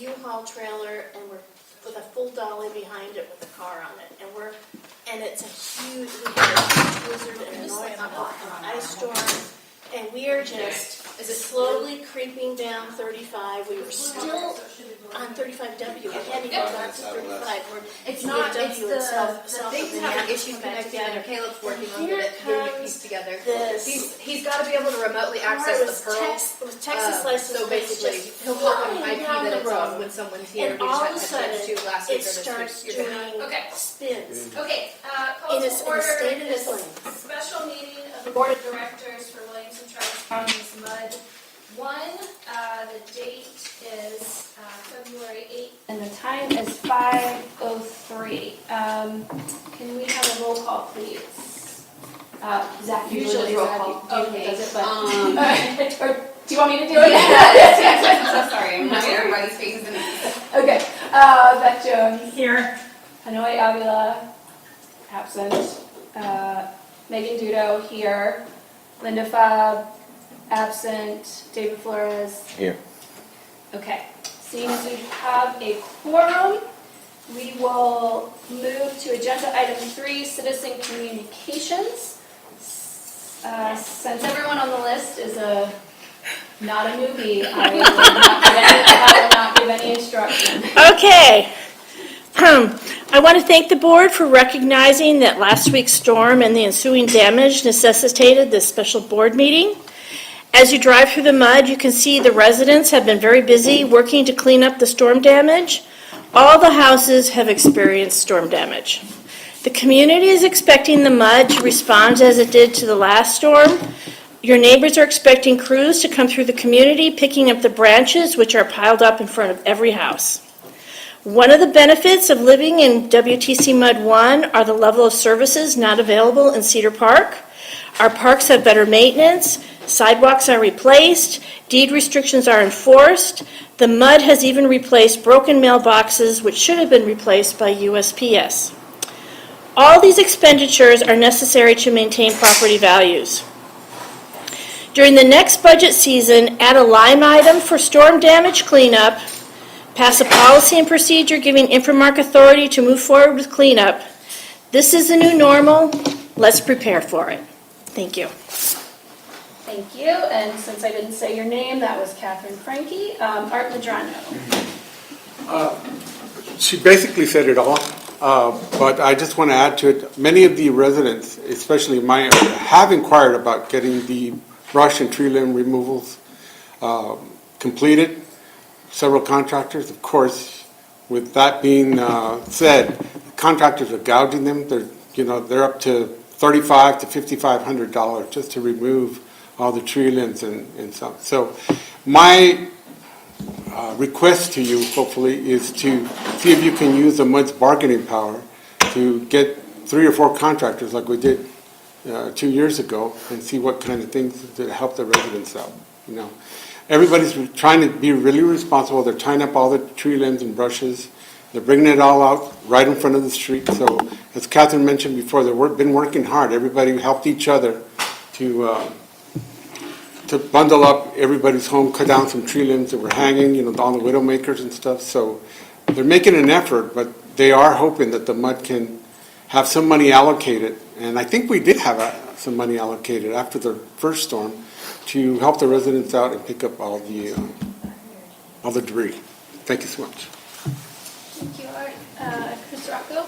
U-Haul trailer, and we're with a full dolly behind it with a car on it, and it's a huge, we had a huge blizzard and an ice storm, and we are just slowly creeping down 35. We were still on 35W. We hadn't even got to 35. It's not. It's the things have an issue connecting, and Caleb's working on getting a piece together. He's got to be able to remotely access the Pearl. With Texas license, so basically, he'll pop on IP that it's on when someone's here. And all of a sudden, it starts doing spins. Okay, In call a to order state of this its special meeting of the Board of Directors for Williamson Travis County's MUD1. The date is February 8th. And the time is 5:03. Can we have a roll call, please? Zach usually roll call. Okay. Does it, but, or do you want me to do it? Yes, I'm so sorry. I'm having everybody's faces in it. Okay. Beth Jones. Here. Hanoi Avila, absent. Megan Dudo, here. Linda Fab, absent. David Flores. Here. Okay. Seeing as we have a quorum, we will move to agenda item 3, citizen communications. Since everyone on the list is not a newbie, I will not give any instruction. Okay. I want to thank the board for recognizing that last week's storm and the ensuing damage necessitated this special board meeting. As you drive through the mud, you can see the residents have been very busy working to clean up the storm damage. All the houses have experienced storm damage. The community is expecting the mud to respond as it did to the last storm. Your neighbors are expecting crews to come through the community, picking up the branches which are piled up in front of every house. One of the benefits of living in WTCMUD1 are the level of services not available in Cedar Park. Our parks have better maintenance, sidewalks are replaced, deed restrictions are enforced. The mud has even replaced broken mailboxes which should have been replaced by USPS. All these expenditures are necessary to maintain property values. During the next budget season, add a line item for storm damage cleanup, pass a policy and procedure giving Infomark authority to move forward with cleanup. This is the new normal. Let's prepare for it. Thank you. Thank you. And since I didn't say your name, that was Catherine Franke. Art Madrano. She basically said it all, but I just want to add to it. Many of the residents, especially my area, have inquired about getting the brush and tree limb removals completed. Several contractors, of course, with that being said, contractors are gouging them. They're up to $3,500 to $5,500 just to remove all the tree limbs and stuff. So my request to you, hopefully, is to see if you can use the MUD's bargaining power to get 3 or 4 contractors like we did 2 years ago and see what kind of things to help the residents out. Everybody's trying to be really responsible. They're tying up all the tree limbs and brushes. They're bringing it all out right in front of the street. So as Catherine mentioned before, they've been working hard. Everybody helped each other to bundle up everybody's home, cut down some tree limbs that were hanging, on the widowmakers and stuff. So they're making an effort, but they are hoping that the MUD can have some money allocated. And I think we did have some money allocated after the first storm to help the residents out and pick up all the debris. Thank you so much. Thank you, Art. Chris Rocco.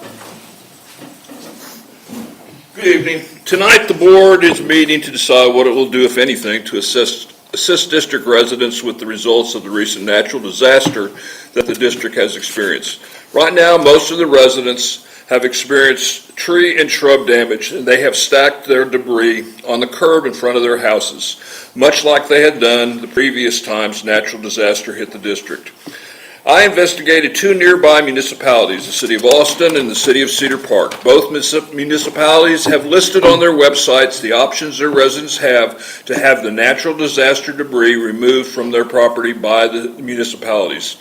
Good evening. Tonight, the board is meeting to decide what it will do, if anything, to assist district residents with the results of the recent natural disaster that the district has experienced. Right now, most of the residents have experienced tree and shrub damage, and they have stacked their debris on the curb in front of their houses, much like they had done the previous times natural disaster hit the district. I investigated 2 nearby municipalities, the City of Austin and the City of Cedar Park. Both municipalities have listed on their websites the options their residents have to have the natural disaster debris removed from their property by the municipalities.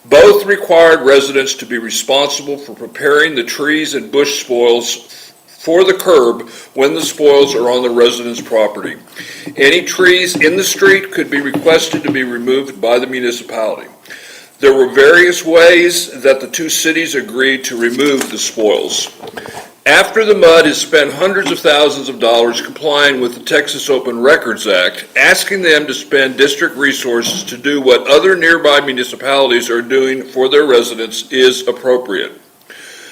Both required residents to be responsible for preparing the trees and bush spoils for the curb when the spoils are on the resident's property. Any trees in the street could be requested to be removed by the municipality. There were various ways that the two cities agreed to remove the spoils. After the MUD has spent hundreds of thousands of dollars complying with the Texas Open Records Act, asking them to spend district resources to do what other nearby municipalities are doing for their residents is appropriate.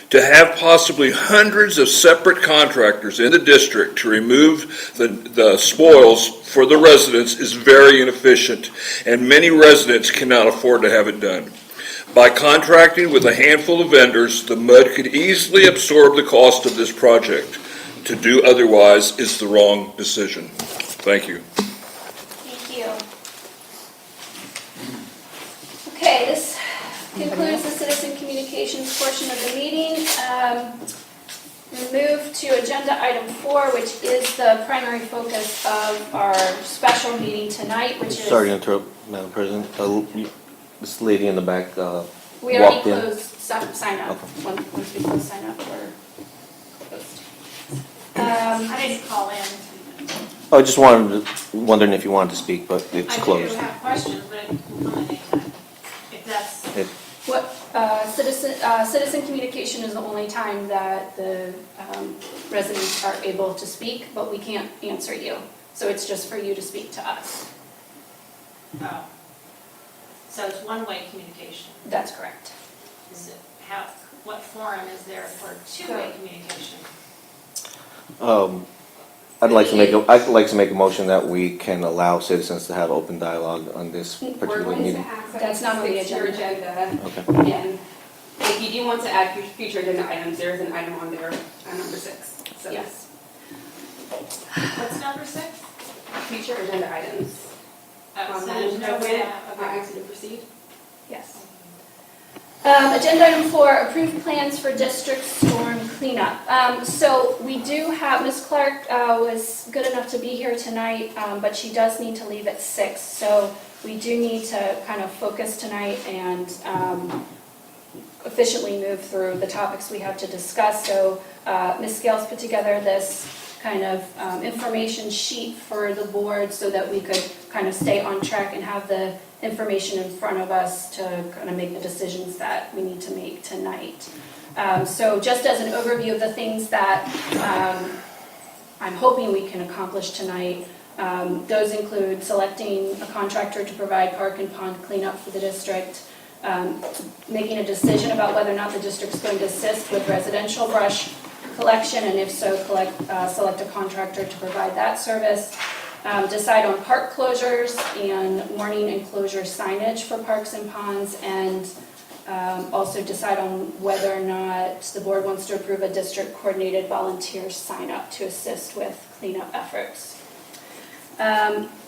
To have possibly hundreds of separate contractors in the district to remove the spoils for the residents is very inefficient, and many residents cannot afford to have it done. By contracting with a handful of vendors, the MUD could easily absorb the cost of this project. To do otherwise is the wrong decision. Thank you. Thank you. Okay, this concludes the citizen communications portion of the meeting. We move to agenda item 4, which is the primary focus of our special meeting tonight, which is... Sorry to interrupt, Madam President. This lady in the back We already walked in. closed sign up. Okay. Once we close sign up, we're closed. I didn't call in. I just wondering if you wanted to speak, but it's I do closed. have questions, but it will come at any time. If that's, What, citizen communication is the only time that the residents are able to speak, but we can't answer you. So it's just for you to speak to us. oh. So it's one-way communication. That's correct. Is it, what forum is there for two-way communication? I'd like to make a motion that we can allow citizens to have open dialogue on this particular meeting. That's not on the Your agenda. agenda, Okay. and if you do want to add future agenda items, there is an item on there, number 6. So Yes. What's number 6? future agenda items. So there's no way, I okay. ask you to proceed. Yes. Agenda item 4, approved plans for district storm cleanup. So we do have, Ms. Clark was good enough to be here tonight, but she does need to leave at 6. So we do need to kind of focus tonight and efficiently move through the topics we have to discuss. So Ms. Scales put together this kind of information sheet for the board so that we could kind of stay on track and have the information in front of us to kind of make the decisions that we need to make tonight. So just as an overview of the things that I'm hoping we can accomplish tonight, those include selecting a contractor to provide park and pond cleanup for the district, making a decision about whether or not the district's going to assist with residential brush collection, and if so, select a contractor to provide that service. Decide on park closures and warning and closure signage for parks and ponds, and also decide on whether or not the board wants to approve a district coordinated volunteer sign up to assist with cleanup efforts.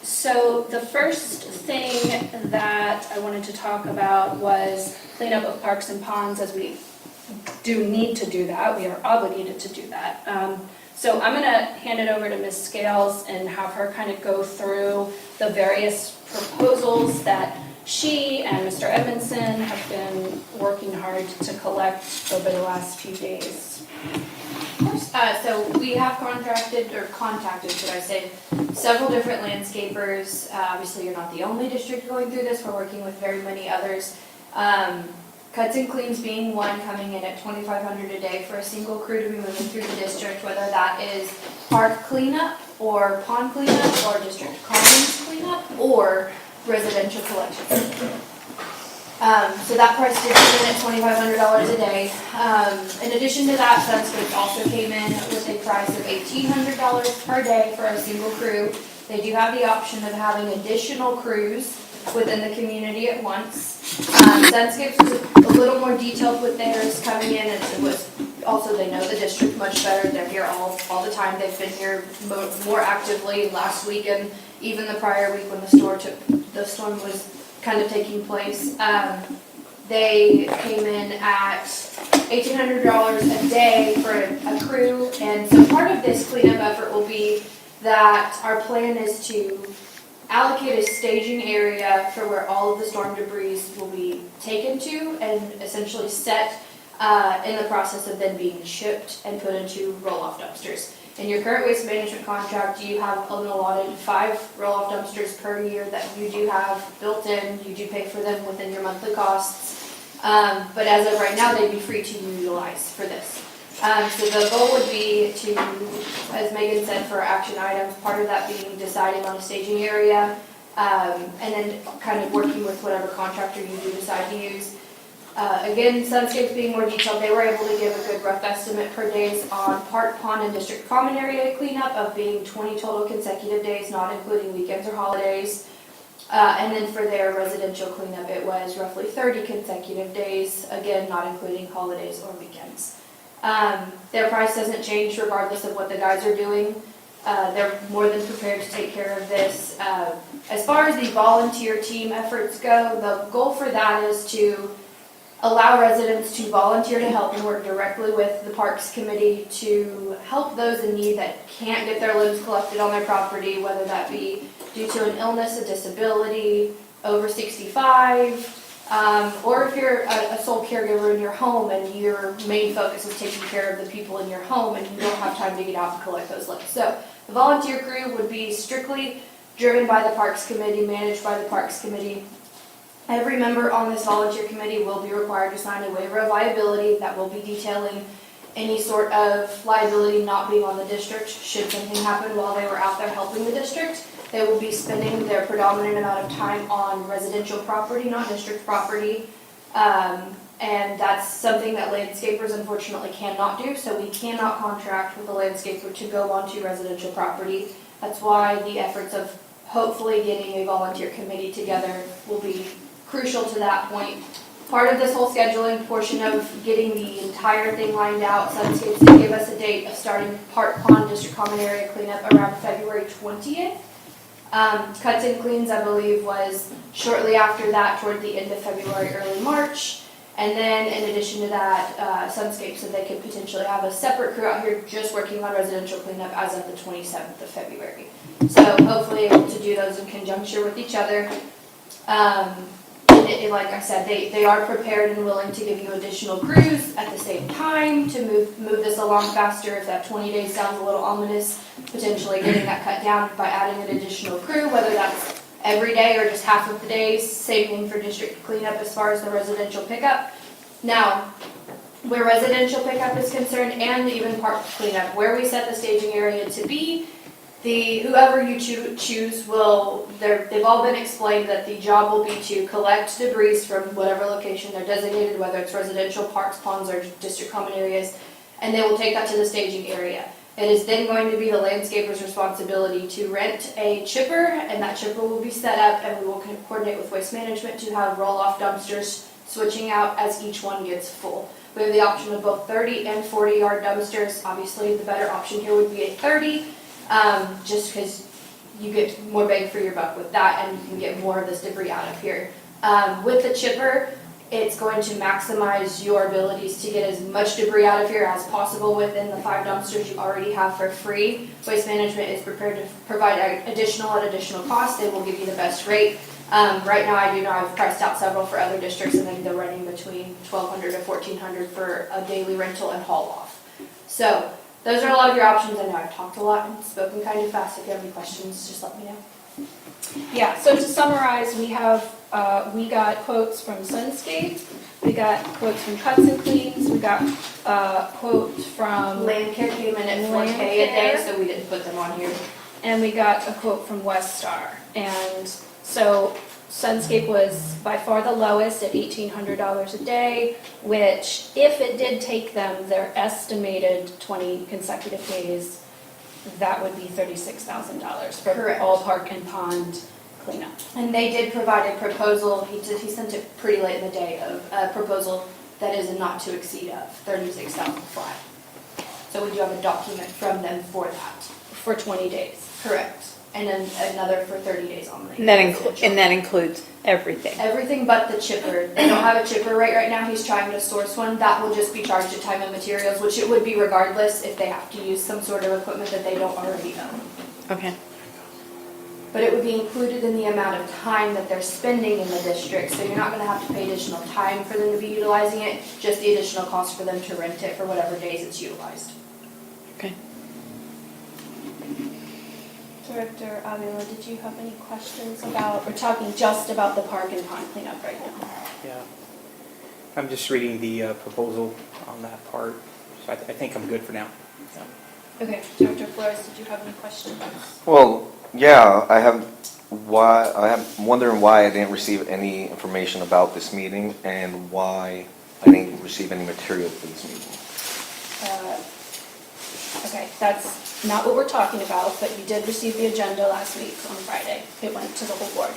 So the first thing that I wanted to talk about was cleanup of parks and ponds, as we do need to do that. We are obligated to do that. So I'm going to hand it over to Ms. Scales and have her kind of go through the various proposals that she and Mr. Edmondson have been working hard to collect over the last few days. Of course. So we have contacted, should I say, several different landscapers. Obviously, you're not the only district going through this. We're working with very many others. Cuts and cleans being one, coming in at $2,500 a day for a single crew to be moving through the district, whether that is park cleanup or pond cleanup or district commons cleanup or residential collection. So that price did come in at $2,500 a day. In addition to that, Sunscreen also came in with a price of $1,800 per day for a single crew. They do have the option of having additional crews within the community at once. Sunscapes was a little more detailed with theirs coming in, and it was also, they know the district much better. They're here all the time. They've been here more actively last week and even the prior week when the storm was kind of taking place. They came in at $1,800 a day for a crew, and so part of this cleanup effort will be that our plan is to allocate a staging area for where all of the storm debris will be taken to and essentially set in the process of then being shipped and put into roll-off dumpsters. In your current waste management contract, you have an allotted 5 roll-off dumpsters per year that you do have built in. You do pay for them within your monthly costs. But as of right now, they'd be free to utilize for this. So the goal would be to, as Megan said, for action items, part of that being deciding on a staging area, and then kind of working with whatever contractor you do decide to use. Again, Sunscape's being more detailed, they were able to give a good rough estimate per days on park, pond, and district common area cleanup of being 20 total consecutive days, not including weekends or holidays. And then for their residential cleanup, it was roughly 30 consecutive days, again, not including holidays or weekends. Their price doesn't change regardless of what the guys are doing. They're more than prepared to take care of this. As far as the volunteer team efforts go, the goal for that is to allow residents to volunteer to help and work directly with the Parks Committee to help those in need that can't get their limbs collected on their property, whether that be due to an illness, a disability, over 65, or if you're a sole caregiver in your home and your main focus is taking care of the people in your home and you don't have time to get out and collect those limbs. So the volunteer crew would be strictly driven by the Parks Committee, managed by the Parks Committee. Every member on this volunteer committee will be required to sign a waiver of liability that will be detailing any sort of liability not being on the district should something happen while they were out there helping the district. They will be spending their predominant amount of time on residential property, not district property. And that's something that landscapers unfortunately cannot do, so we cannot contract with a landscaper to go onto residential property. That's why the efforts of hopefully getting a volunteer committee together will be crucial to that point. Part of this whole scheduling portion of getting the entire thing lined out, Sunscapes did give us a date of starting park, pond, district common area cleanup around February 20th. Cuts and cleans, I believe, was shortly after that, toward the end of February, early March. And then in addition to that, Sunscape said they could potentially have a separate crew out here just working on residential cleanup as of the 27th of February. So hopefully able to do those in conjunction with each other. Like I said, they are prepared and willing to give you additional crews at the same time to move this along faster. If that 20 days sounds a little ominous, potentially getting that cut down by adding an additional crew, whether that's every day or just half of the days. Same thing for district cleanup as far as the residential pickup. Now, where residential pickup is concerned and even park cleanup, where we set the staging area to be, whoever you choose will, they've all been explained that the job will be to collect debris from whatever location they're designated, whether it's residential, parks, ponds, or district common areas, and they will take that to the staging area. It is then going to be the landscaper's responsibility to rent a chipper, and that chipper will be set up, and we will coordinate with waste management to have roll-off dumpsters switching out as each one gets full. We have the option of both 30 and 40-yard dumpsters. Obviously, the better option here would be a 30. Just because you get more bang for your buck with that and you can get more of this debris out of here. With the chipper, it's going to maximize your abilities to get as much debris out of here as possible within the 5 dumpsters you already have for free. Waste Management is prepared to provide additional at additional cost. They will give you the best rate. Right now, I do know I've priced out several for other districts, and they're running between $1,200 to $1,400 for a daily rental and haul off. So those are a lot of your options. I know I've talked a lot and spoken kind of fast. If you have any questions, just let me know. Yeah, so to summarize, we got quotes from Sunscape, we got quotes from Cuts and Cleans, we got quotes from Land Care came in at $4K a day, so we didn't put them on here. and we got a quote from Westar. And so Sunscape was by far the lowest at $1,800 a day, which if it did take them their estimated 20 consecutive days, that would be $36,000 for Correct. all park and pond cleanup. And they did provide a proposal, he sent it pretty late in the day, of a proposal that is a not to exceed of $36,000 flat. So we do have a document from them for that. For 20 days. Correct. And then another for 30 days only. And that includes everything. Everything but the chipper. They don't have a chipper right now. He's trying to source one. That will just be charged at time and materials, which it would be regardless if they have to use some sort of equipment that they don't already own. Okay. But it would be included in the amount of time that they're spending in the district. So you're not going to have to pay additional time for them to be utilizing it, just the additional cost for them to rent it for whatever days it's utilized. Okay. Director Avila, did you have any questions about, we're talking just about the park and pond cleanup right now? Yeah. I'm just reading the proposal on that part, so I think I'm good for now. Yeah. Okay, Director Flores, did you have any questions? Well, yeah, I'm wondering why I didn't receive any information about this meeting and why I didn't receive any material for this meeting. Okay, that's not what we're talking about, but you did receive the agenda last week on Friday. It went to the whole board.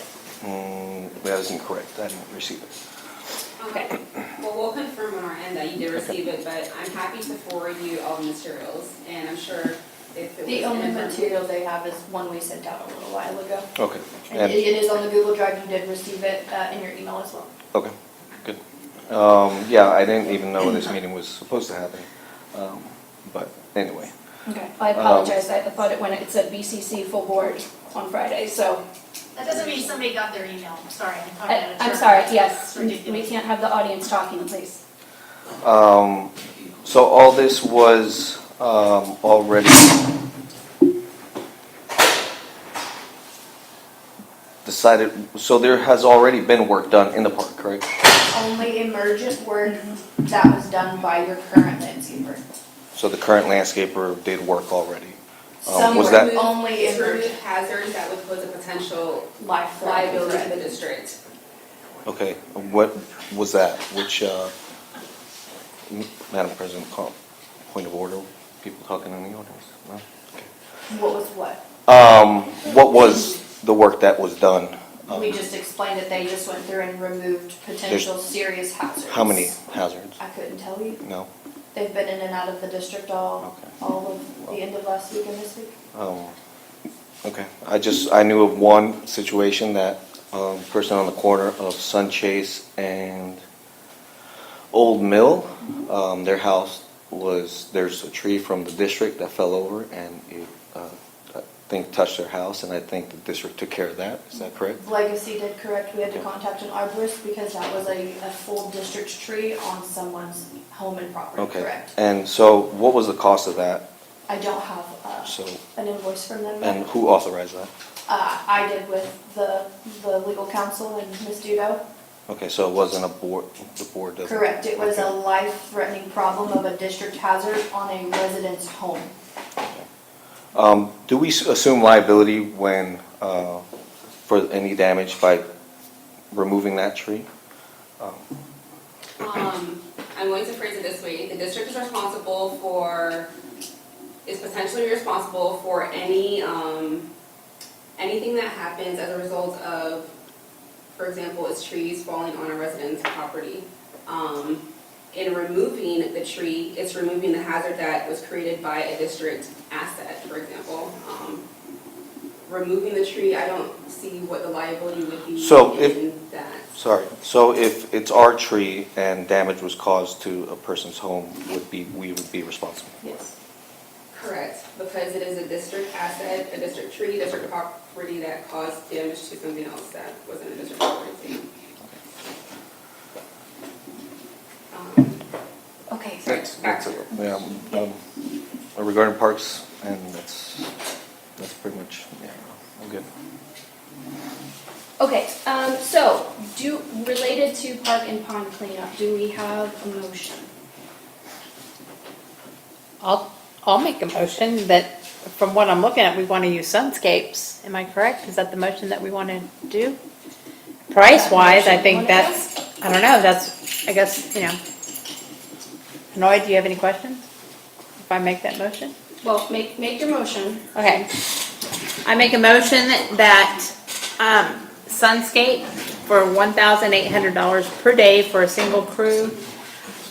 That isn't correct. I didn't receive it. Okay, well, we'll confirm on our end that you did receive it, but I'm happy to forward you all the materials, and I'm sure if it was. The only informative- material they have is one we sent out a little while ago. Okay. And it is on the Google Drive, you did receive it in your email as well. Okay, good. Yeah, I didn't even know this meeting was supposed to happen. But anyway. Okay, I apologize. I thought it said BCC full board on Friday, so. That doesn't mean somebody got their email. Sorry, I'm talking out of turn. I'm sorry, yes. It's ridiculous. We can't have the audience talking, please. So all this was already decided, so there has already been work done in the park, correct? Only emergent work that was done by your current landscaper. So the current landscaper did work already. Some Was were that, only It's removed emergent hazards that would pose a potential liability liability to the threat. district. okay, what was that? Which, Madam President, point of order, people talking in the audience? No? What was what? What was the work that was done? We just explained that they just went through and removed potential serious hazards. How many hazards? I couldn't tell you. No? They've been in and out of the district all of the end of last week and this week. Okay, I knew of one situation that person on the corner of Sun Chase and Old Mill, their house there's a tree from the district that fell over and it, I think, touched their house, and I think the district took care of that. Is that correct? Legacy did correct. We had to Okay. contact an arborist because that was a full district tree on someone's home and property, Okay. correct? And so what was the cost of that? I don't have So, an invoice from them. and who authorized that? I did with the legal counsel and Ms. Dudo. Okay, so it wasn't the board doesn't? Correct. It was a Okay. life-threatening problem of a district hazard on a resident's home. Do we assume liability when, for any damage by removing that tree? I'm going to phrase it this way, the district is potentially responsible for anything that happens as a result of, for example, is trees falling on a resident's property. In removing the tree, it's removing the hazard that was created by a district asset, for example. Removing the tree, I don't see what the liability would be So in that. Sorry, so if it's our tree and damage was caused to a person's home, we would be responsible? Yes. Correct, because it is a district asset, a district tree, district property that caused damage to something else that wasn't a district property. Okay. That's it. Yeah, regarding parks, and that's pretty much, yeah, I'm good. Okay, so, related to park and pond cleanup, do we have a motion? I'll make a motion that, from what I'm looking at, we want to use Sunscapes. Am I correct? Is that the motion that we want to do? Price-wise, I think that's, I don't know, that's, I guess, Noy, do you have any questions? If I make that motion? Well, make your motion. Okay. I make a motion that Sunscape for $1,800 per day for a single crew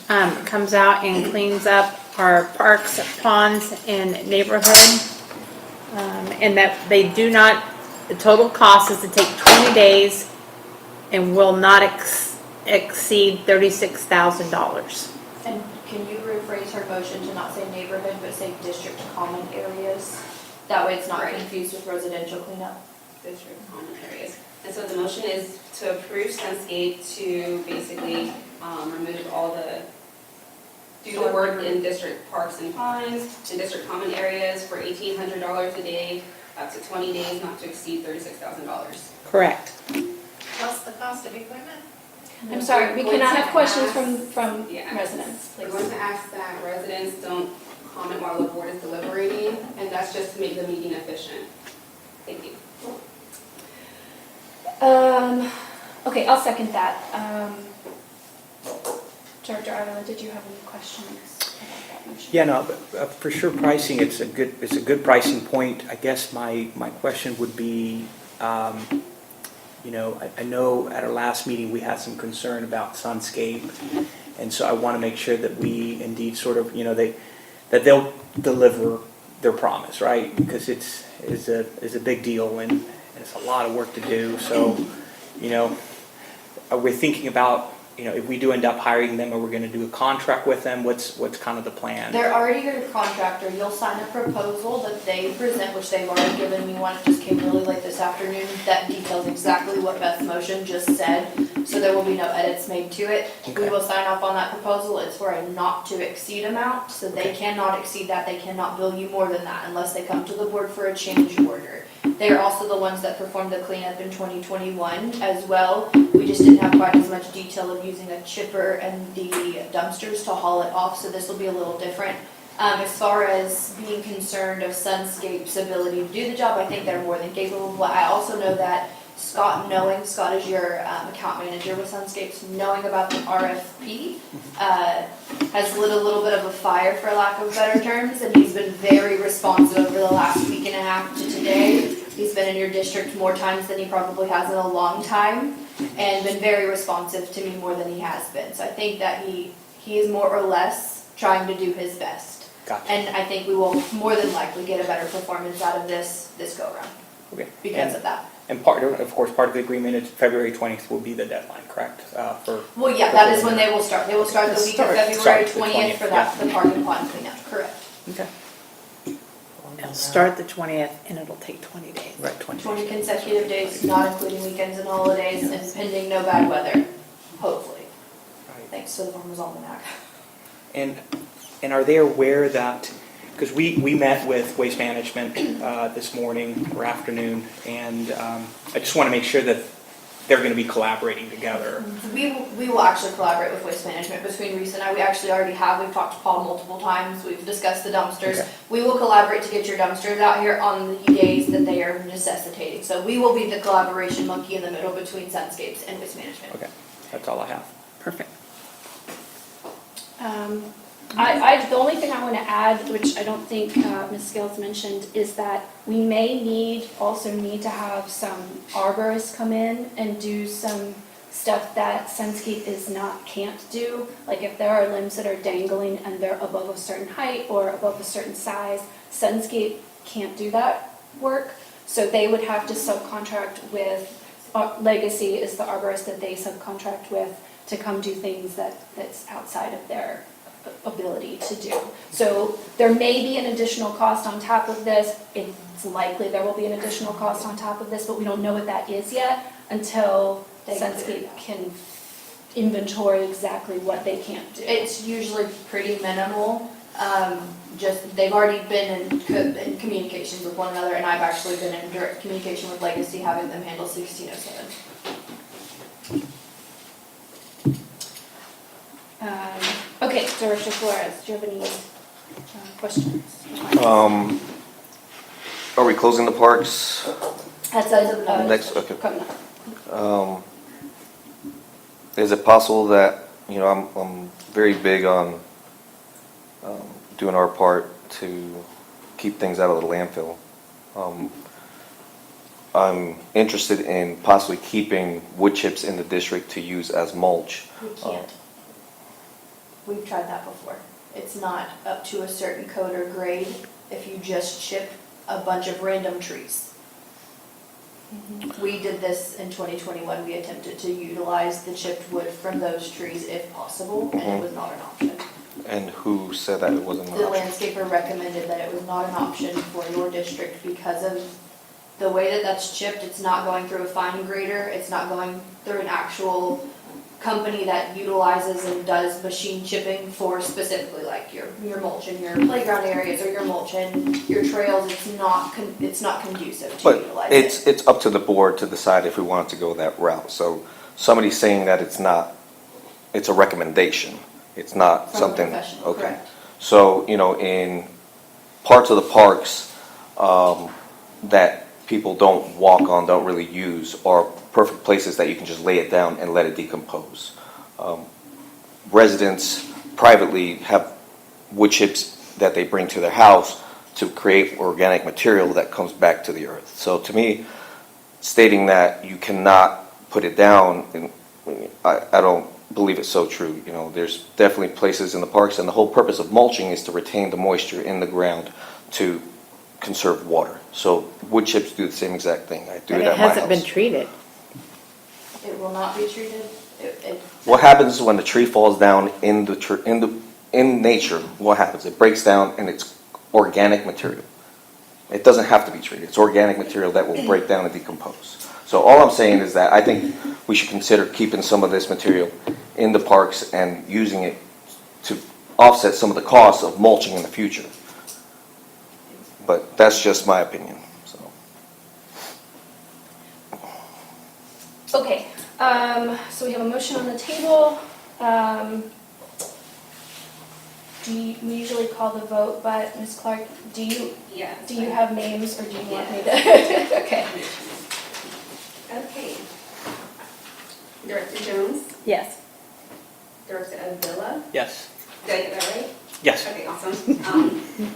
comes out and cleans up our parks, ponds, and neighborhood. And that they do not, the total cost is to take 20 days and will not exceed $36,000. And can you rephrase her motion to not say neighborhood, but say district common areas? That way it's not Right. confused with residential cleanup. District common areas. And so the motion is to approve Sunscape to basically remove do the work in district parks and ponds, in district common areas for $1,800 a day up to 20 days, not to exceed $36,000. Correct. Plus the cost of equipment? I'm sorry, we cannot have questions from Yeah. residents, We're please. going to ask that residents don't comment while the board is deliberating, and that's just to make the meeting efficient. Thank you. Okay, I'll second that. Director Avila, did you have any questions about that motion? Yeah, no, but, for sure pricing, it's a good pricing point. I guess my question would be, you know, I know at our last meeting, we had some concern about Sunscape. And so I want to make sure that we indeed sort of, you know, that they'll deliver their promise, right? Because it's a big deal and it's a lot of work to do. So, you know, we're thinking about, you know, if we do end up hiring them, or we're going to do a contract with them, what's kind of the plan? They're already your contractor. You'll sign a proposal that they present, which they've already given me one. It just came really late this afternoon. That details exactly what Beth's motion just said. So there will be no edits made to it. Okay. We will sign off on that proposal. It's for a not to exceed amount. So they cannot exceed that. They cannot bill you more than that unless they come to the board for a change order. They are also the ones that performed the cleanup in 2021 as well. We just didn't have quite as much detail of using a chipper and the dumpsters to haul it off, so this will be a little different. As far as being concerned of Sunscape's ability to do the job, I think they're more than capable, but I also know that Scott is your account manager with Sunscapes, knowing about the RFP, has lit a little bit of a fire, for lack of better terms, and he's been very responsive over the last week and a half to today. He's been in your district more times than he probably has in a long time, and been very responsive to me more than he has been. So I think that he is more or less trying to do his best. Gotcha. And I think we will more than likely get a better performance out of this go-around Okay. because of that. And part of the agreement is February 20th will be the deadline, correct? Well, yeah, that is when they will start. They will start the week of February Start the 20th for that, the park and pond cleanup, correct. Okay. It'll start the 20th and it'll take 20 days. Right, 20. 20 consecutive days, not including weekends and holidays, and pending no bad weather, hopefully. Right. Thanks to the Farmer's Almanac. And are they aware that, because we met with Waste Management this morning or afternoon, and I just want to make sure that they're going to be collaborating together. We will actually collaborate with Waste Management between Reese and I. We actually already have. We've talked to Paul multiple times. We've discussed the dumpsters. Okay. We will collaborate to get your dumpsters out here on the days that they are necessitating. So we will be the collaboration monkey in the middle between Sunscapes and Waste Management. Okay, that's all I have. Perfect. The only thing I want to add, which I don't think Ms. Scales mentioned, is that we may also need to have some arborists come in and do some stuff that Sunscape can't do. Like if there are limbs that are dangling and they're above a certain height or above a certain size, Sunscape can't do that work. So they would have to subcontract with, Legacy is the arborist that they subcontract with to come do things that's outside of their ability to do. So there may be an additional cost on top of this. It's likely there will be an additional cost on top of this, but we don't know what that is yet until Sunscape can inventory exactly what they can't do. It's usually pretty minimal. Just they've already been in communications with one another, and I've actually been in direct communication with Legacy, having them handle 1607. Okay, Director Flores, do you have any questions? Are we closing the parks That's another next? discussion. Okay. Coming up. Is it possible that, you know, I'm very big on doing our part to keep things out of the landfill. I'm interested in possibly keeping wood chips in the district to use as mulch. We can't. We've tried that before. It's not up to a certain code or grade if you just chip a bunch of random trees. We did this in 2021. We attempted to utilize the chipped wood from those trees if possible, and it was not an option. And who said that it wasn't an The option? landscaper recommended that it was not an option for your district because of the way that that's chipped. It's not going through a fine grader. It's not going through an actual company that utilizes and does machine chipping for specifically like your mulch in your playground areas or your mulch in your trails. It's not conducive to But utilize it. it's up to the board to decide if we want to go that route. So somebody's saying that it's a recommendation. It's not From a something. professional, Okay. correct. So, in parts of the parks that people don't walk on, don't really use, are perfect places that you can just lay it down and let it decompose. Residents privately have wood chips that they bring to their house to create organic material that comes back to the earth. So to me, stating that you cannot put it down, I don't believe it's so true. There's definitely places in the parks, and the whole purpose of mulching is to retain the moisture in the ground to conserve water. So wood chips do the same exact thing. I do But it it at my hasn't been house. treated. It will not be treated. What happens when the tree falls down in nature? What happens? It breaks down and it's organic material. It doesn't have to be treated. It's organic material that will break down and decompose. So all I'm saying is that I think we should consider keeping some of this material in the parks and using it to offset some of the costs of mulching in the future. But that's just my opinion. So Okay, so we have a motion on the table. We usually call the vote, but Ms. Clark, do you have names or do you want me to? Okay. Okay. Director Jones, Yes. Director Avila, Yes. did I get that right? Yes. Okay, awesome.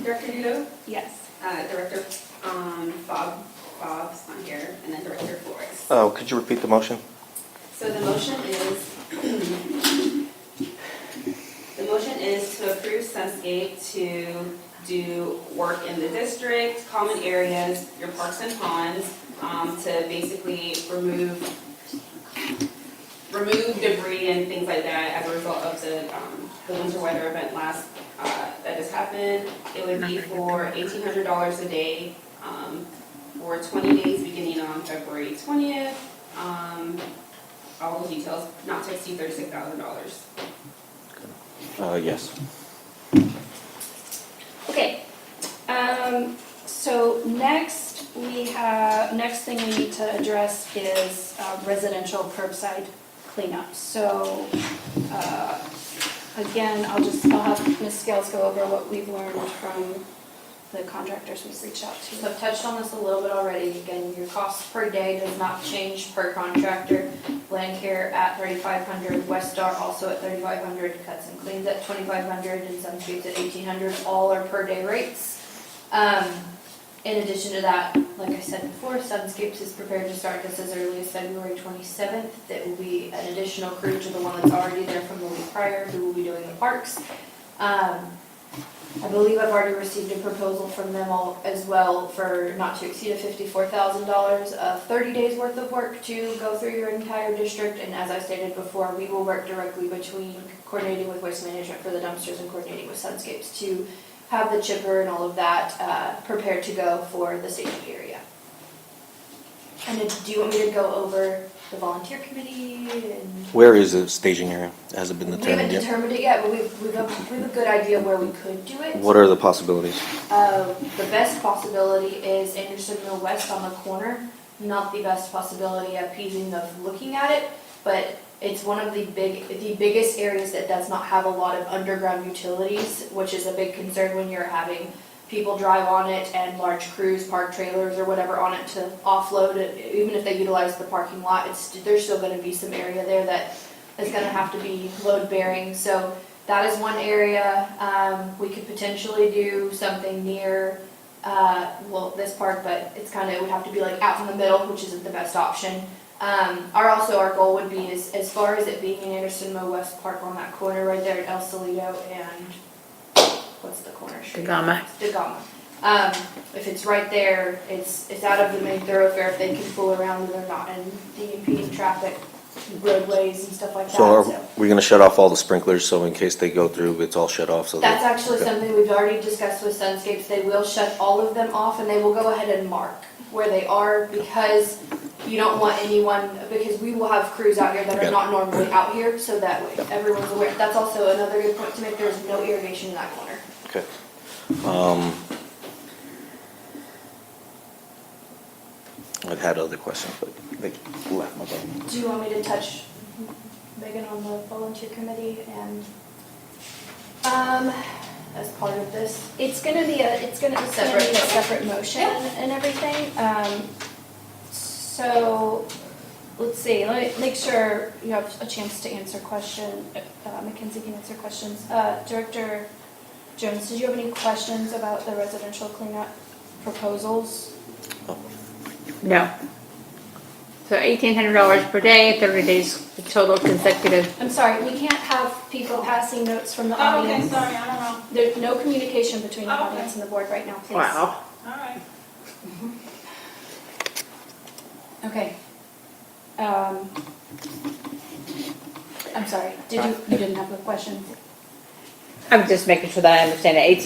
Director Udo, Yes. Director Bob's not here, and then Director Flores. could you repeat the motion? So the motion is to approve Sunscape to do work in the district, common areas, your parks and ponds, to basically remove debris and things like that as a result of the winter weather event that just happened. It would be for $1,800 a day, for 20 days beginning on February 20th. All those details, not to exceed $36,000. Yes. Okay, so next thing we need to address is residential curbside cleanup. So, again, I'll have Ms. Scales go over what we've learned from the contractors we've reached out to. So I've touched on this a little bit already. Again, your cost per day does not change per contractor. Landcare at $3,500, Westar also at $3,500, Cuts and Cleans at $2,500, and Sunscapes at $1,800. All are per day rates. In addition to that, like I said before, Sunscapes is prepared to start this as early as February 27th. That will be an additional crew to the one that's already there from the week prior, who will be doing the parks. I believe I've already received a proposal from them all as well for not to exceed $54,000 of 30 days worth of work to go through your entire district. And as I stated before, we will work directly between coordinating with Waste Management for the dumpsters and coordinating with Sunscapes to have the chipper and all of that prepared to go for the staging area. And then, do you want me to go over the volunteer committee? And Where is the staging area? Has it been we haven't determined yet? determined it yet, but we have a good idea where we could do it. What are the possibilities? The best possibility is Anderson Mill West on the corner. Not the best possibility appeasing of looking at it, but it's one of the biggest areas that does not have a lot of underground utilities, which is a big concern when you're having people drive on it and large crews park trailers or whatever on it to offload it. Even if they utilize the parking lot, there's still going to be some area there that is going to have to be load bearing. So that is one area. We could potentially do something near this park, but it would have to be like out in the middle, which isn't the best option. Our goal would be as far as it being in Anderson Mill West Park on that corner right there at El Salito and what's the corner street? Dagama. Dagama. If it's right there, it's out of the main thoroughfare. If they can pull around and they're not in the impeding traffic roadways and stuff like that. So are we going to shut off all the sprinklers so in case they go through, it's all shut off? So That's actually something we've already discussed with Sunscapes. They will shut all of them off and they will go ahead and mark where they are because you don't want anyone, because we will have crews out here that are Yeah. not normally out here, so that way everyone's aware. That's also another good point to make, there's no irrigation in that corner. Okay. I had other questions, but they left my brain. Do you want me to touch Megan on the volunteer committee and, as part of this? It's gonna be a separate motion and everything. So, let's see, let me make sure you have a chance to answer Mackenzie can answer questions. Director Jones, did you have any questions about the residential cleanup proposals? No. So $1,800 per day, 30 days total consecutive. I'm sorry, we can't have people passing notes from the Oh, okay, audience. sorry, I don't know. There's no communication between the Oh, okay. audience and the board right now, please. Wow. All right. Okay. I'm sorry, you didn't have a question? I'm just making sure that I understand it.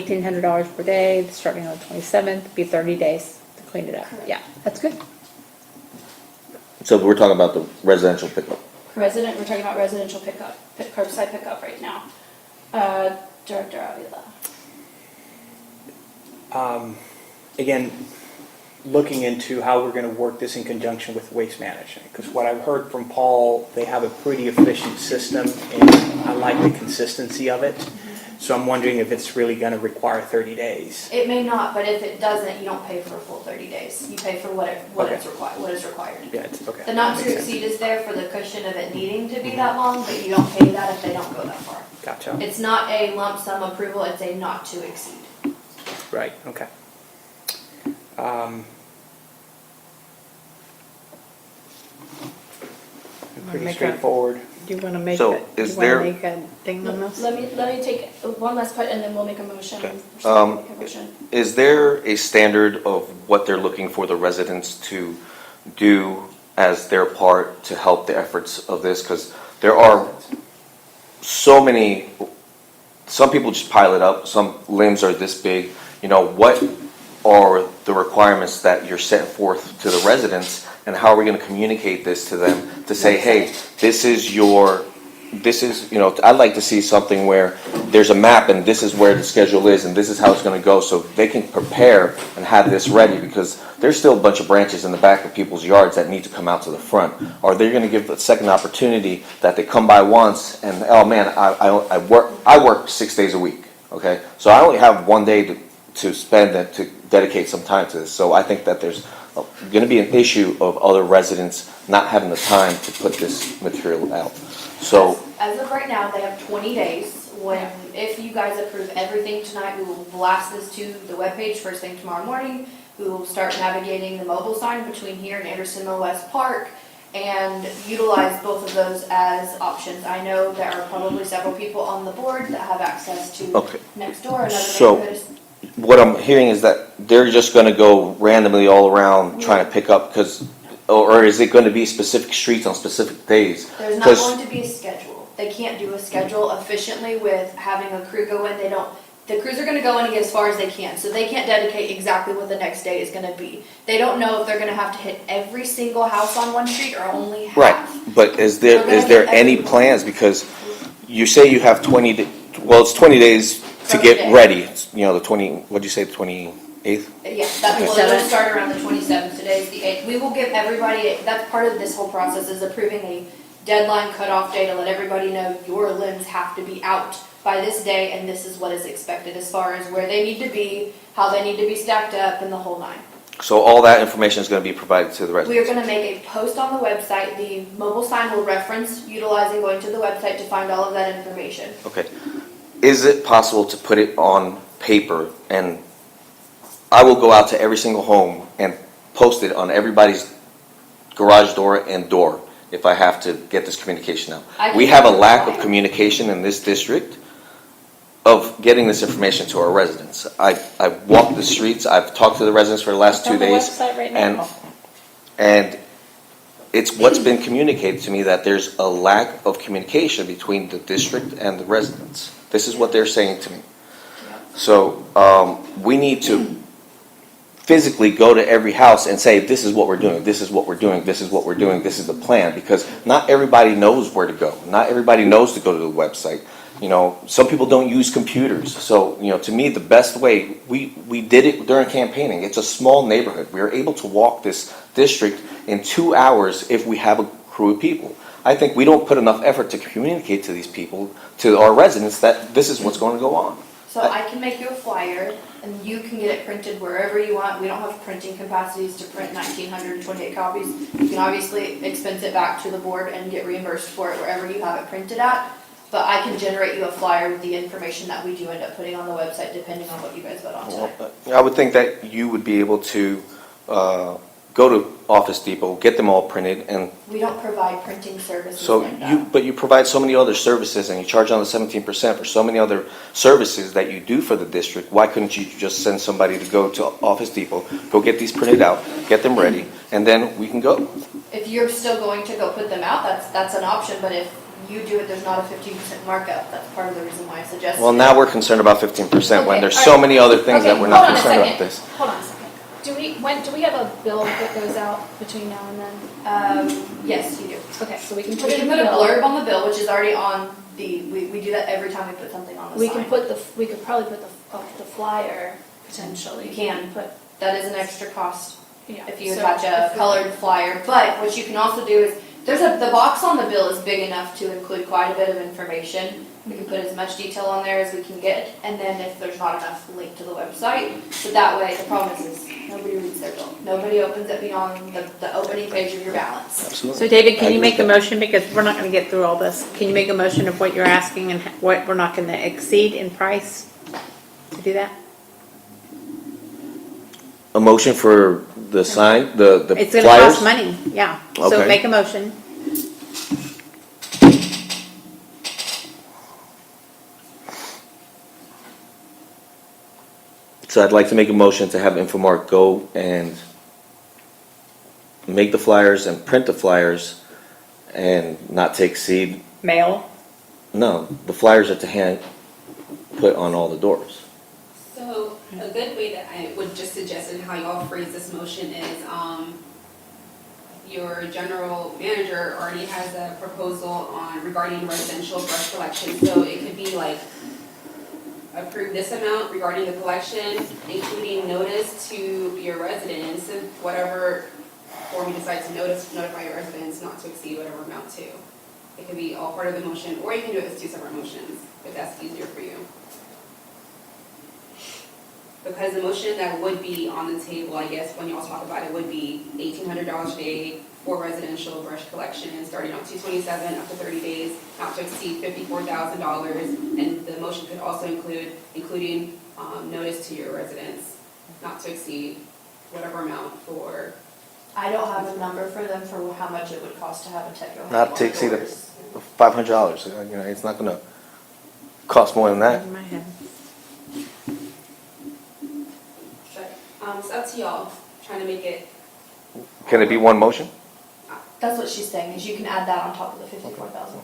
$1,800 per day, starting on the 27th, be 30 days to clean it up. Correct. Yeah, that's good. So we're talking about the residential pickup. We're talking about residential pickup, curbside pickup right now. Director Avila. Again, looking into how we're going to work this in conjunction with waste management, because what I've heard from Paul, they have a pretty efficient system, and I like the consistency of it. So I'm wondering if it's really going to require 30 days. It may not, but if it doesn't, you don't pay for a full 30 days. You pay for what Okay. is required. Yeah, it's okay. The not That to makes sense. exceed is there for the cushion of it needing to be that long, but you don't pay that if they don't go that far. Gotcha. It's not a lump sum approval, it's a not to exceed. Right, okay. Pretty Make a- straightforward. Do you want to make So, it? is Do you there- want to make a thing on this? Let me take one last part and then we'll make a motion. Okay. Make a motion. Is there a standard of what they're looking for the residents to do as their part to help the efforts of this? Because there are so many, some people just pile it up, some limbs are this big. You know, what are the requirements that you're setting forth to the residents, and how are we going to communicate this to them to say, hey, this is, you know, I'd like to see something where there's a map and this is where the schedule is and this is how it's going to go, so they can prepare and have this ready, because there's still a bunch of branches in the back of people's yards that need to come out to the front. Are they going to give a second opportunity that they come by once and, oh man, I work 6 days a week, okay? So I only have one day to spend to dedicate some time to this. So I think that there's going to be an issue of other residents not having the time to put this material out. So, As of right now, they have 20 days. If you guys approve everything tonight, we will blast this to the webpage first thing tomorrow morning. We will start navigating the mobile sign between here and Anderson Mill West Park and utilize both of those as options. I know there are probably several people on the board that have access to Okay. next door, another So- neighborhood. what I'm hearing is that they're just going to go randomly all around trying to pick up, because, or is it going to be specific streets on specific days? There's not 'Cause- going to be a schedule. They can't do a schedule efficiently with having a crew go in. The crews are gonna go in and get as far as they can, so they can't dedicate exactly what the next day is gonna be. They don't know if they're gonna have to hit every single house on one street or only half. Right, but is there any plans, because you say you have it's 20 days to From get today. ready, you know, what'd you say, the 28th? Yeah, it'll start around the 27th, today's the 8th. We will give everybody, that's part of this whole process, is approving a deadline cutoff day to let everybody know your limbs have to be out by this day, and this is what is expected as far as where they need to be, how they need to be stacked up, and the whole nine. So all that information is going to be provided to the We are residents? going to make a post on the website. The mobile sign will reference utilizing going to the website to find all of that information. Okay. Is it possible to put it on paper, and I will go out to every single home and post it on everybody's garage door and door if I have to get this communication out? We have a lack of communication in this district of getting this information to our residents. I've walked the streets, I've talked to the residents for the last 2 days. It's on the website right and- now. And it's what's been communicated to me, that there's a lack of communication between the district and the residents. This is what they're saying to me. So we need to physically go to every house and say, this is what we're doing, this is what we're doing, this is what we're doing, this is the plan, because not everybody knows where to go. Not everybody knows to go to the website. You know, some people don't use computers. So, you know, to me, the best way, we did it during campaigning. It's a small neighborhood. We were able to walk this district in 2 hours if we have a crew of people. I think we don't put enough effort to communicate to these people, to our residents, that this is what's going to go on. So I can make you a flyer, and you can get it printed wherever you want. We don't have printing capacities to print 1,928 copies. You can obviously expense it back to the board and get reimbursed for it wherever you have it printed at. But I can generate you a flyer with the information that we do end up putting on the website, depending on what you guys vote on tonight. I would think that you would be able to go to Office Depot, get them all printed, and We don't provide printing services so like that. but you provide so many other services, and you charge on the 17% for so many other services that you do for the district. Why couldn't you just send somebody to go to Office Depot, go get these printed out, get them ready, and then we can go? If you're still going to go put them out, that's an option, but if you do it, there's not a 15% markup. That's part of the reason why I suggested. Well, now we're concerned about 15% when Okay, there's all so right. many other things that Okay, we're hold not on a concerned about second. this. Hold on a second. Do we have a bill that goes out between now and then? Yes, you do. Okay, so we can We put it can in the put a bill. blurb on the bill, which is already on we do that every time we put something on the We sign. we could probably put the flyer potentially. You can. Put, That is an extra cost yeah. if you so attach a if we- colored flyer. But what you can also do is, the box on the bill is big enough to include quite a bit of information. We can put as much detail on there as we can get, and then if there's not enough, link to the website. So that way, the problem is nobody reads their bill. Nobody opens it beyond the opening page of your balance. Absolutely. So David, I can you agree make a with that. motion, because we're not gonna get through all this, can you make a motion of what you're asking and what we're not gonna exceed in price to do that? A motion for the sign, the flyers? It's gonna cost money, yeah, so Okay. make a motion. So I'd like to make a motion to have Infomark go and make the flyers and print the flyers and not to exceed, Mail, no, the flyers are to hand put on all the doors. So a good way that I would just suggest in how y'all phrase this motion is, your general manager already has a proposal on regarding residential brush collection. So it could be like, approve this amount regarding the collection, including notice to your residents, and whatever form you decide to notify your residents not to exceed whatever amount too. It could be all part of the motion, or you can do it as two separate motions, if that's easier for you. Because the motion that would be on the table, I guess, when y'all talk about it, would be $1,800 a day for residential brush collection, starting on 2/27 up to 30 days, not to exceed $54,000. And the motion could also including notice to your residents, not to exceed whatever amount for. I don't have a number for them for how much it would cost to have a tech go. Not to exceed $500, you know, it's not gonna cost more than that. in my head. But it's up to y'all, trying to make it. Can it be one motion? That's what she's saying, is you can add that on top of the 54,000.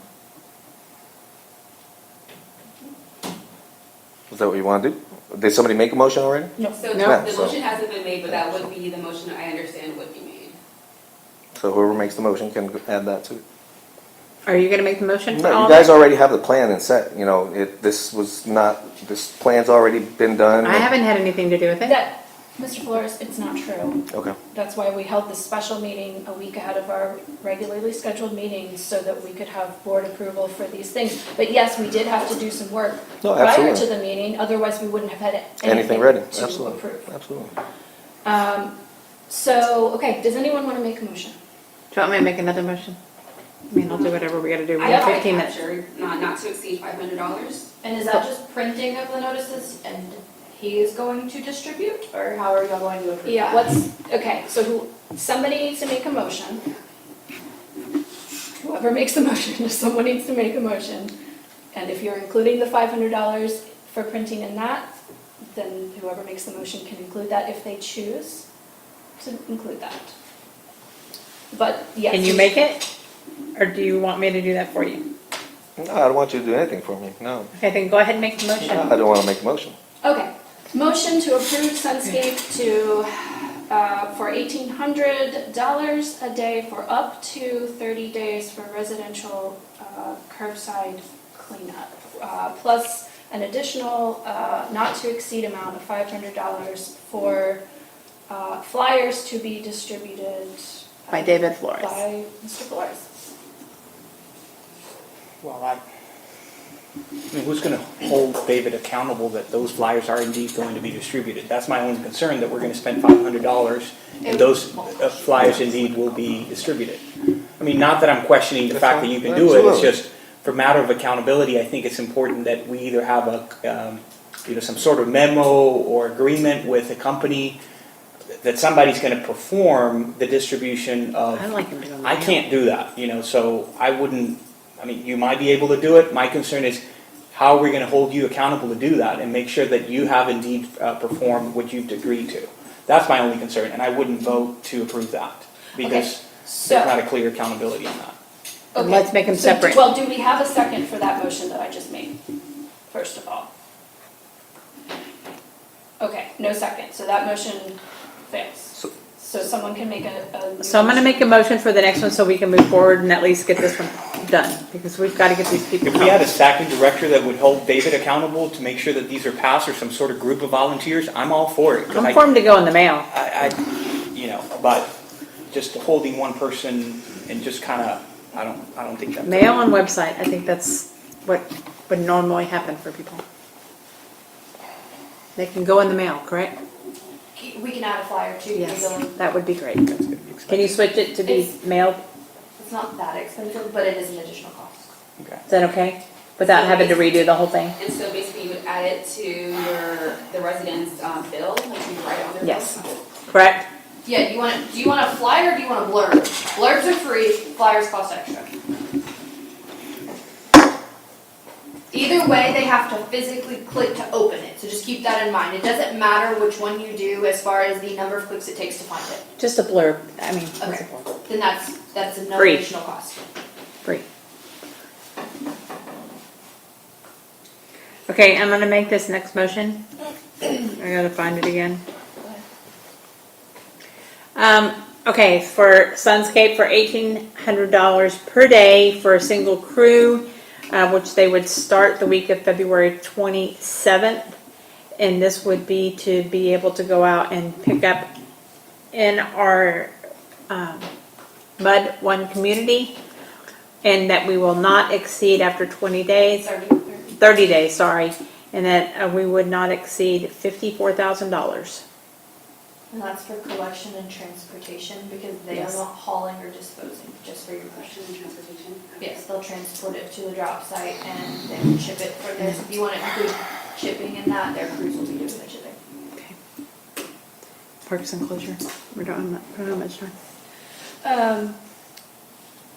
Is that what you wanna do? Did somebody make a motion already? So No. the motion hasn't been made, but that would be the motion I understand would be made. So whoever makes the motion can add that to it. Are you gonna make the motion for No, all you that? guys already have the plan and set, you know, this plan's already been done. I haven't had anything to do with it. That, Mr. Flores, it's not true. Okay. That's why we held this special meeting a week ahead of our regularly scheduled meetings, so that we could have board approval for these things. But yes, we did have to do some work No, prior to absolutely. the meeting, otherwise we wouldn't have had Anything ready, to absolutely, approve. absolutely. So, okay, does anyone want to make a motion? Do you want me to make another motion? I mean, I'll do whatever we gotta do, we I have have 15 minutes. captured, not to exceed $500. And is that just printing of the notices and he is going to distribute, or how are y'all going to approve that? Yeah, okay, so somebody needs to make a motion. Whoever makes the motion, someone needs to make a motion. And if you're including the $500 for printing in that, then whoever makes the motion can include that if they choose to include that. But yes. Can you make it? Or do you want me to do that for you? No, I don't want you to do anything for me, no. Okay, then go ahead and make the motion. I don't wanna make a motion. Okay, motion to approve Sunscape to for $1,800 a day for up to 30 days for residential curbside cleanup, plus an additional not to exceed amount of $500 for flyers to be distributed By David Flores. by Mr. Flores. Well, I mean, who's going to hold David accountable that those flyers are indeed going to be distributed? That's my only concern, that we're going to spend $500 and those flyers indeed will be distributed. I mean, not that I'm questioning the fact that you can do it, it's just for matter of accountability, I think it's important that we either have some sort of memo or agreement with a company that somebody's going to perform the distribution of. I like him doing I that. can't do that, so I wouldn't. I mean, you might be able to do it. My concern is how are we going to hold you accountable to do that and make sure that you have indeed performed what you've agreed to. That's my only concern, and I wouldn't vote to approve that because So- there's not a clear accountability on that. And let's make them So, separate. Well, do we have a second for that motion that I just made, first of all? Okay, no second, so that motion fails. So someone can make a. So I'm going to make a motion for the next one so we can move forward and at least get this one done, because we've got to get these people. If we had a stacking director that would hold David accountable to make sure that these are passed, or some sort of group of volunteers, I'm all for it. 'Cause I'm for them to go in the mail. But just holding one person and just kind of, I don't think that's. Mail and website, I think that's what would normally happen for people. They can go in the mail, correct? We can add a flyer too. Yes, Maybe that would be great. That's gonna be expensive. Can you switch it to be mailed? it's not that expensive, but it is an additional cost. Okay. Is that okay? Without having to redo the whole thing? And so basically you would add it to the resident's bill, which you write on their bill. Yes. Correct? Yeah, do you want a flyer or do you want a blurb? Blurbs are free, flyers cost extra. Either way, they have to physically click to open it, so just keep that in mind. It doesn't matter which one you do as far as the number of clicks it takes to find it. Just a blurb, I mean, what's a Okay. blurb? Then that's another Free. additional cost. Free. Okay, I'm gonna make this next motion. I gotta find it again. Okay, for Sunscape for $1,800 per day for a single crew, which they would start the week of February 27th. And this would be to be able to go out and pick up in our MUD1 community, and that we will not exceed after 20 days, 30 days, sorry, and that we would not exceed $54,000. And that's for collection and transportation, because they Yes. are not hauling or disposing, just for your question. Transportation. Yes, they'll transport it to the drop site and they will ship it for this. If you want to include shipping in that, their crews will be doing the shipping. Okay. Parks and closure, we don't have much time.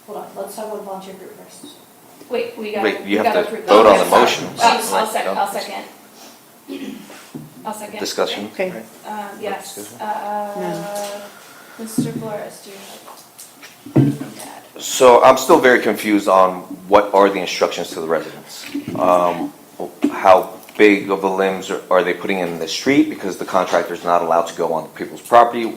Hold on, let's talk about volunteer group first. Wait, we got. Wait, you we have gotta to approve vote that. on the Okay, sorry. motion. I'll second, No? I'll second. I'll second. Discussion? Okay. right? Yes, Excuse me? Mr. Flores, do you have anything to add? So I'm still very confused on what are the instructions to the residents. How big of the limbs are they putting in the street because the contractor's not allowed to go on people's property?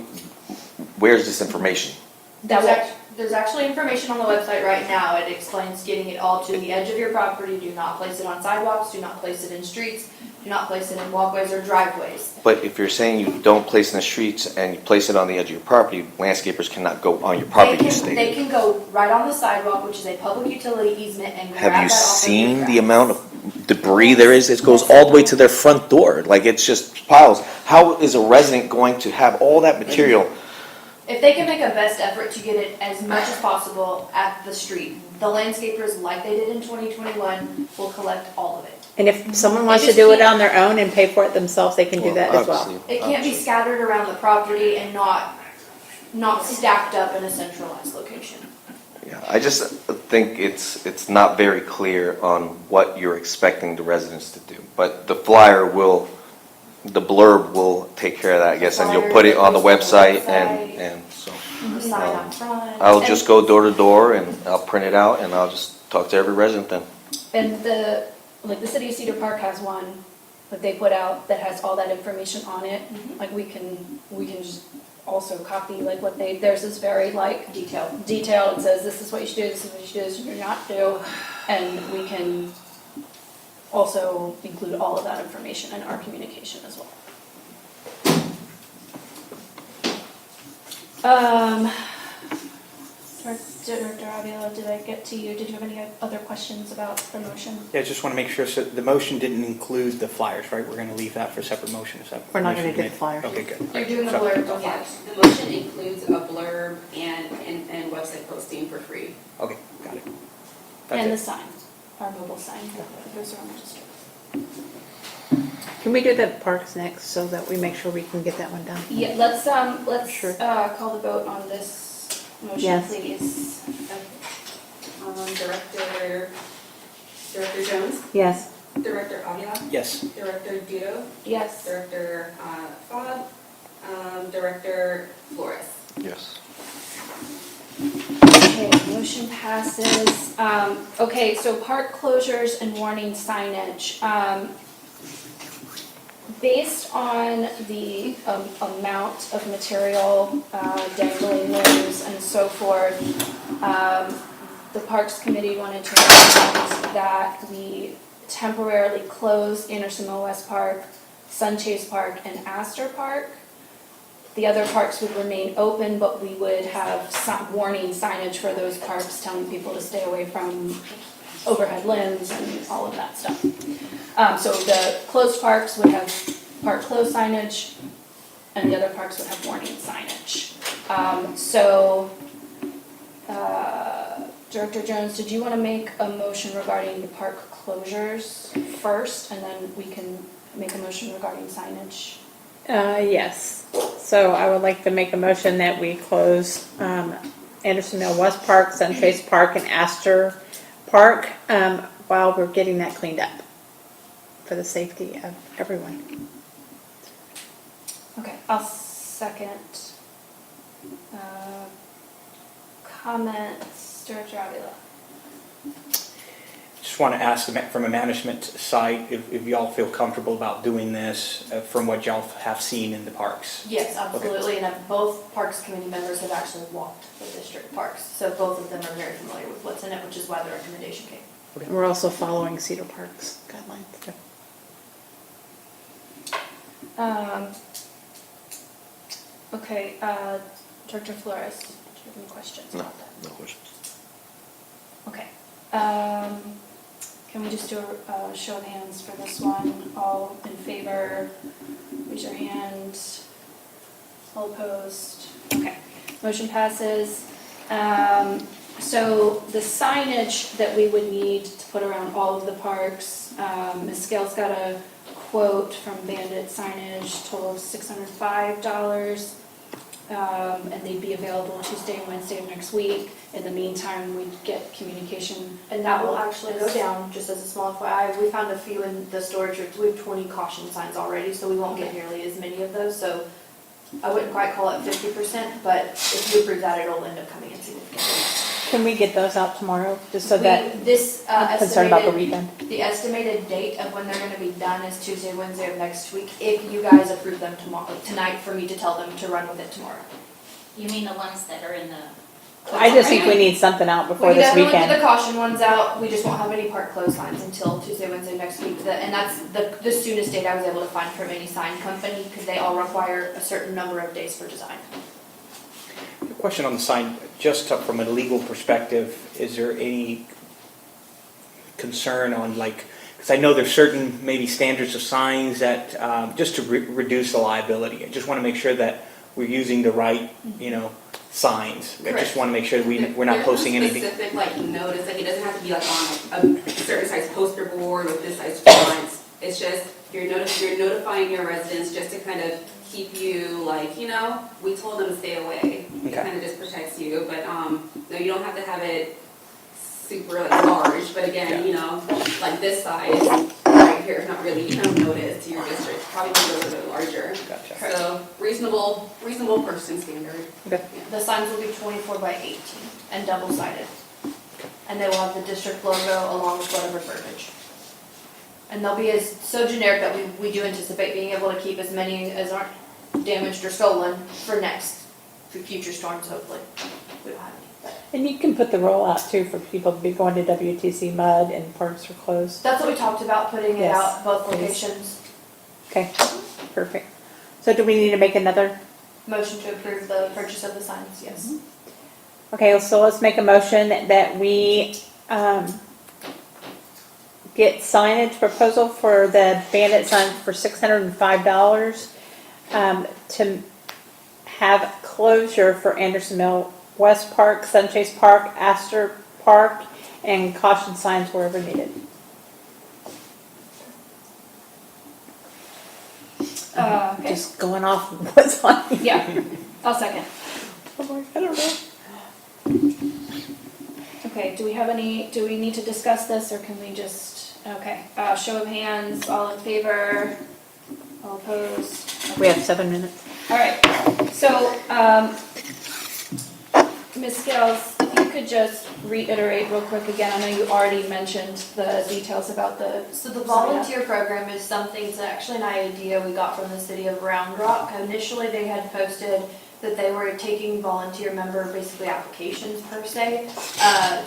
Where's this information? There's actually information on the website right now. It explains getting it all to the edge of your property. Do not place it on sidewalks, do not place it in streets, do not place it in walkways or driveways. But if you're saying you don't place in the streets and you place it on the edge of your property, landscapers cannot go on your property, you They stated. can go right on the sidewalk, which is a public utility easement, and grab that Have you off of your seen the grass. amount of debris there is? It goes all the way to their front door, like it's just piles. How is a resident going to have all that material? If they can make a best effort to get it as much as possible at the street, the landscapers, like they did in 2021, will collect all of it. And if someone wants to do it on their own and pay for it themselves, they can do that as well. Obviously, It can't be scattered around the property and not stacked up in a centralized location. Yeah, I just think it's not very clear on what you're expecting the residents to do. But the blurb will take care of that, I guess, and you'll put it on the website and so. The sign out front. I'll just go door to door and I'll print it out and I'll just talk to every resident then. And the city of Cedar Park has one that they put out that has all that information on it. Mhm. Like we can just also copy like what theirs is very like detailed. It says this is what you should do, this is what you should do, this is what you should not do. And we can also include all of that information in our communication as well. Director Avila, did I get to you? Did you have any other questions about the motion? Yeah, I just want to make sure, so the motion didn't include the flyers, right? We're going to leave that for separate motion, is that? We're not gonna do the motion flyers. made? Okay, good. You're doing the So- blurb of Yes, the motion includes a blurb and website posting for free. Okay, got it. That's And the it. sign, our mobile sign that goes around the district. Can we do the parks next so that we make sure we can get that one done? Yeah, let's Sure. call the vote on this motion, Yes. please. Director Jones, Yes. Director Avila, Yes, Director Dudo, Yes. Director Fobb, Director Flores. Yes. Okay, motion passes. Okay, so park closures and warning signage. Based on the amount of material, dangling limbs and so forth, the Parks Committee wanted to recommend that we temporarily close Andersonville West Park, Sun Chase Park, and Astor Park. The other parks would remain open, but we would have warning signage for those parks telling people to stay away from overhead limbs and all of that stuff. So the closed parks would have park closed signage, and the other parks would have warning signage. Director Jones, did you want to make a motion regarding the park closures first, and then we can make a motion regarding signage? Yes. So I would like to make a motion that we close Andersonville West Park, Sun Chase Park, and Astor Park while we're getting that cleaned up for the safety of everyone. Okay, I'll second. Comments, Director Avila? just want to ask from a management side if y'all feel comfortable about doing this from what y'all have seen in the parks. Yes, absolutely, and both Parks Committee members have actually walked the district parks, so both of them are very familiar with what's in it, which is why the recommendation came. We're also following Cedar Park's guidelines. Okay, Director Flores, do you have any questions No, about that? no questions. Okay. Can we just do a show of hands for this one? All in favor, raise your hand. All opposed? Okay, motion passes. So the signage that we would need to put around all of the parks, Ms. Scales got a quote from Bandit Signage, total of $605. And they'd be available Tuesday and Wednesday of next week. In the meantime, we'd get communication. And that will actually go down, just as a small FYI. We found a few in the storage room. We have 20 caution signs already, so we won't get nearly as many of those. So I wouldn't quite call it 50%, but if you approve that, it'll end up coming in significantly. Can we get those out tomorrow, just so that, This I'm concerned about the estimated, weekend? the estimated date of when they're gonna be done is Tuesday, Wednesday of next week. If you guys approve them tomorrow, tonight, for me to tell them to run with it tomorrow. You mean the ones that are in the? I just think we need something out before We can this definitely get the weekend. caution ones out, we just won't have any park closed signs until Tuesday, Wednesday next week. And that's the soonest date I was able to find from any sign company, because they all require a certain number of days for design. A question on the sign, just from a legal perspective, is there any concern on because I know there's certain maybe standards of signs that, just to reduce the liability. I just want to make sure that we're using the right, signs. I just want to make sure that we're not posting anything. There's no specific notice, it doesn't have to be on a certain size poster board with this size fonts. It's just, you're notifying your residents just to kind of keep you we told them to stay away. It Okay. kind of just protects you, but no, you don't have to have it super large, but again, this size right here is not really, notice to your district, probably a little bit larger. Gotcha. So reasonable person standard. The signs will be 24 by 18 and double-sided. And they will have the district logo along with whatever verbiage. And they'll be so generic that we do anticipate being able to keep as many as damaged or stolen for future storms, hopefully. We don't have any. But And you can put the rollout too for people to be going to WTC Mud and parks are closed. that's what we talked about, putting it Yes, out both please. locations. Okay, perfect. So do we need to make another? Motion to approve the purchase of the signs, yes. Okay, so let's make a motion that we get signage proposal for the bandit signs for $605 to have closure for Anderson Mill West Park, Sunchase Park, Astor Park, and caution signs wherever needed. Okay, Just going off what's on here. yeah, I'll second. I'm like, I don't know. Okay, do we need to discuss this, or can we just, okay, show of hands, all in favor, all opposed? We have 7 minutes. All right, so, Ms. Scales, if you could just reiterate real quick again, I know you already mentioned the details about the. So the volunteer program is something, it's actually an idea we got from the city of Round Rock. Initially, they had posted that they were taking volunteer member, basically applications per se,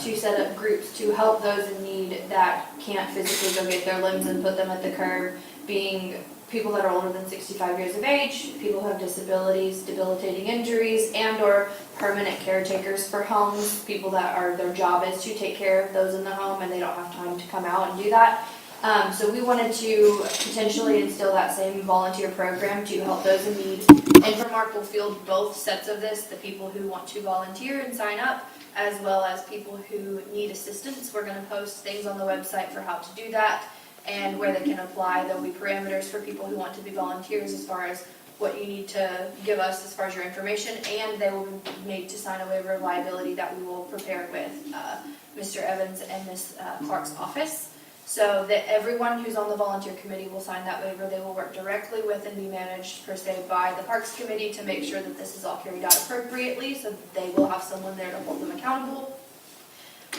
to set up groups to help those in need that can't physically go get their limbs and put them at the curb, being people that are older than 65 years of age, people who have disabilities, debilitating injuries, and/or permanent caretakers for homes, people that are, their job is to take care of those in the home and they don't have time to come out and do that. So we wanted to potentially instill that same volunteer program to help those in need. Infomark will field both sets of this, the people who want to volunteer and sign up, as well as people who need assistance. We're going to post things on the website for how to do that and where they can apply. There'll be parameters for people who want to be volunteers as far as what you need to give us as far as your information, and they will be made to sign a waiver of liability that we will prepare with Mr. Evans and Ms. Clark's office. So that everyone who's on the volunteer committee will sign that waiver. They will work directly with and be managed per se by the Parks Committee to make sure that this is all carried out appropriately, so that they will have someone there to hold them accountable.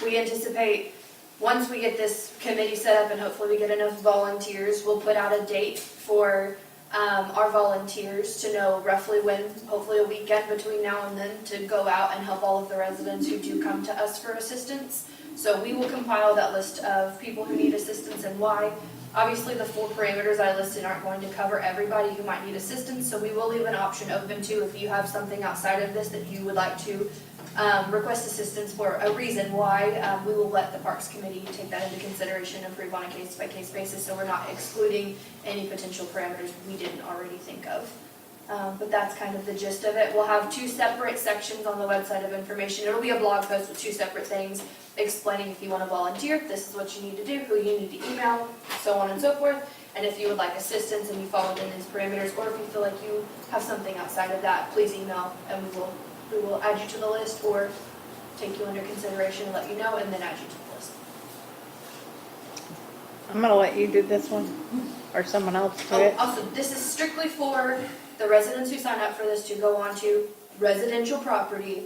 We anticipate once we get this committee set up and hopefully we get enough volunteers, we'll put out a date for our volunteers to know roughly when, hopefully a weekend between now and then, to go out and help all of the residents who do come to us for assistance. So we will compile that list of people who need assistance and why. Obviously, the 4 parameters I listed aren't going to cover everybody who might need assistance, so we will leave an option open to, if you have something outside of this that you would like to request assistance for a reason why, we will let the Parks Committee take that into consideration and approve on a case-by-case basis, so we're not excluding any potential parameters we didn't already think of. But that's kind of the gist of it. We'll have 2 separate sections on the website of information. It'll be a blog post with 2 separate things explaining if you want to volunteer, this is what you need to do, who you need to email, so on and so forth. And if you would like assistance and you fall within these parameters, or if you feel like you have something outside of that, please email and we will add you to the list or take you under consideration and let you know and then add you to the list. I'm gonna let you do this one, or someone else do it. Also, this is strictly for the residents who sign up for this to go onto residential property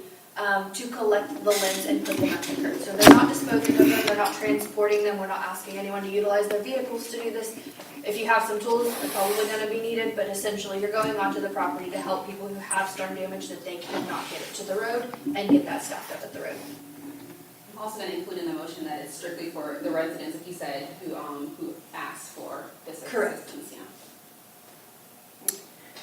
to collect the limbs and put them at the curb. So they're not disposing of them, they're not transporting them, we're not asking anyone to utilize their vehicles to do this. If you have some tools, they're probably going to be needed, but essentially you're going onto the property to help people who have storm damage that they cannot get it to the road and get that stacked up at the road. I'm also going to include in the motion that it's strictly for the residents, like you said, who asked for this assistance. Yeah.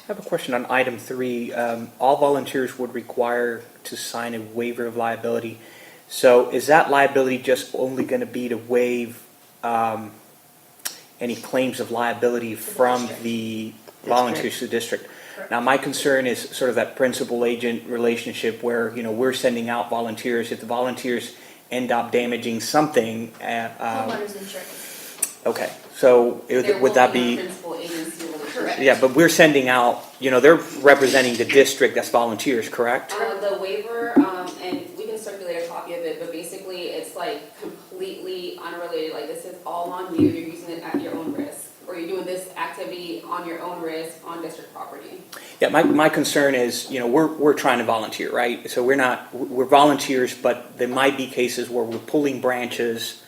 I have a question on item 3. All volunteers would require to sign a waiver of liability. So is that liability just only going to be to waive any claims of liability from the volunteers to the district? Correct. Now, my concern is sort of that principal-agent relationship where, you know, we're sending out volunteers. If the volunteers end up damaging something, Homeowners insurance. okay. So would that be? Principal agency relationship. Correct. Yeah, but we're sending out, you know, they're representing the district as volunteers, correct? The waiver, and we can circulate a copy of it, but basically it's like completely unrelated. Like, this is all on you. You're using it at your own risk, or you're doing this activity on your own risk on district property. Yeah, my concern is, you know, we're trying to volunteer, right? So we're volunteers, but there might be cases where we're pulling branches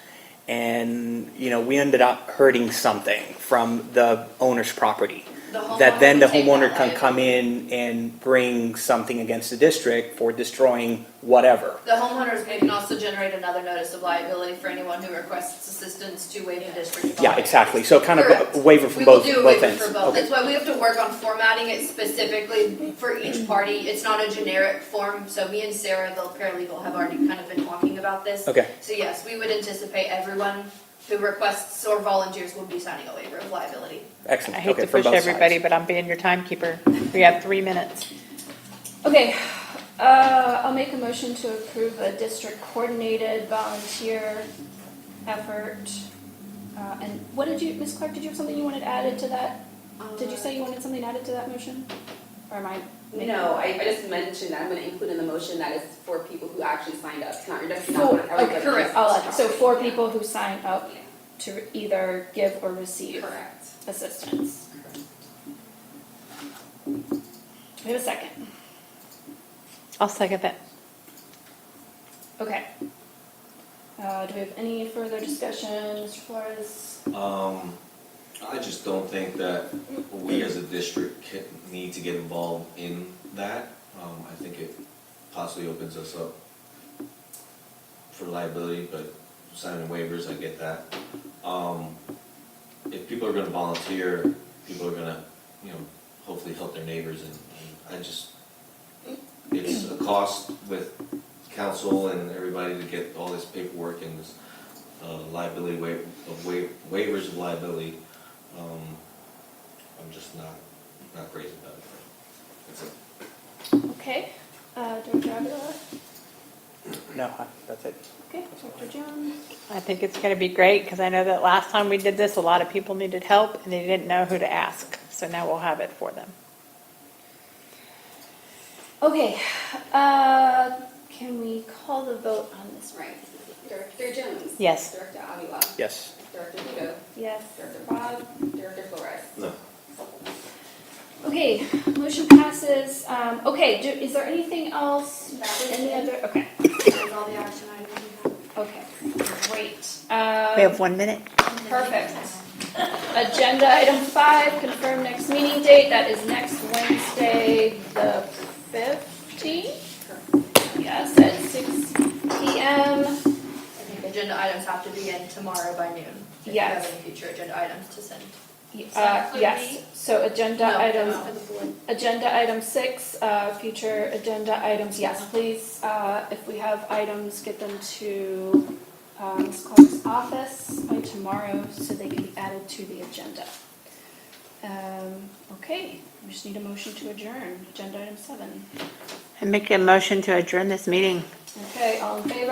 and, you know, we ended up hurting something from the owner's property. that then the would take homeowner that can come in and bring something against the district for destroying whatever. The homeowners may can also generate another notice of liability for anyone who requests assistance to waive the district. Yeah, exactly. So kind of Correct. a waiver from We will both do a waiver ends. for both. Okay. That's why we have to work on formatting it specifically for each party. It's not a generic form, so me and Sarah, the paralegal, have already kind of been talking about this. Okay. So yes, we would anticipate everyone who requests or volunteers will be signing a waiver of liability. Excellent. I hate Okay, to from push both everybody, sides. but I'm being your timekeeper. We have 3 minutes. Okay, I'll make a motion to approve a district coordinated volunteer effort. And what did you, Ms. Clark, did you have something you wanted added to that? Did you say you wanted something added to that motion? Or am I? No, I just mentioned that I'm gonna include in the motion that it's for people who actually signed up. It's not, you're just not Four, for everybody. okay, correct. I'll add, so 4 people who sign up to either give or receive Correct. assistance. Do we have a second? I'll second that. Okay. Do we have any further discussion, Mr. Flores? I just don't think that we as a district need to get involved in that. I think it possibly opens us up for liability, but signing waivers, I get that. If people are gonna volunteer, people are gonna, hopefully help their neighbors, and it's a cost with council and everybody to get all this paperwork and this liability waivers of liability. I'm just not crazy about it. That's it. Okay. Director Avila? No, that's it. Okay. Dr. Jones? I think it's going to be great because I know that last time we did this, a lot of people needed help and they didn't know who to ask. So now we'll have it for them. Okay. Can we call the vote on this? Right. Director Jones? Yes. Director Avila? Yes. Director Vito? Yes. Director Bob? Director Flores? No. Okay, motion passes. Okay, is there anything else? Any other? Okay. That's all the action items we have. Okay, great. We have 1 minute. Perfect. Agenda item 5, confirm next meeting date. That is next Wednesday, the 15th. Yes, at 6 p.m. I think agenda items have to be in tomorrow by noon. If Yes. you have any future agenda items to send. Yes, so agenda No, items, for the board. agenda item 6, future agenda items, yes, please, if we have items, get them to Ms. Clark's office by tomorrow so they can be added to the agenda. Okay, we just need a motion to adjourn, agenda item 7. And make a motion to adjourn this meeting. Okay, all in favor?